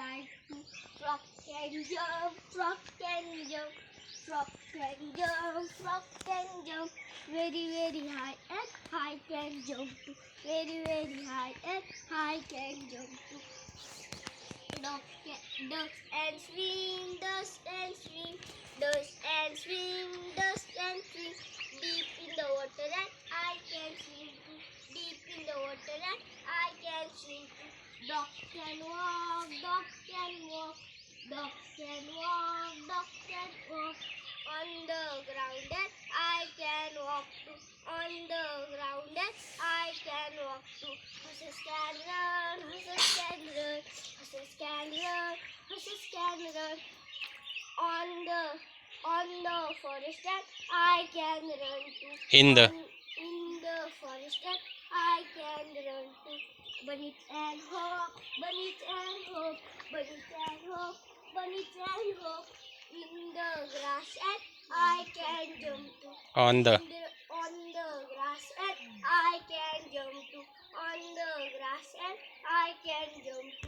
like to. Frog can jump, frog can jump, frog can jump, frog can jump. Very, very high and high can jump to. Very, very high and high can jump to. Ducks and swing, ducks and swing, ducks and swing, ducks and swing. Deep in the water and I can swim too. Deep in the water and I can swim too. Dog can walk, dog can walk, dog can walk, dog can walk. On the ground and I can walk too. On the ground and I can walk too. Horses can run, horses can run, horses can run, horses can run. On the forest and I can run too. In the In the forest and I can run too. Bunny and hop, bunny and hop, bunny and hop, bunny and hop. In the grass and I can jump too. on the On the grass and I can jump too. On the grass and I can jump too.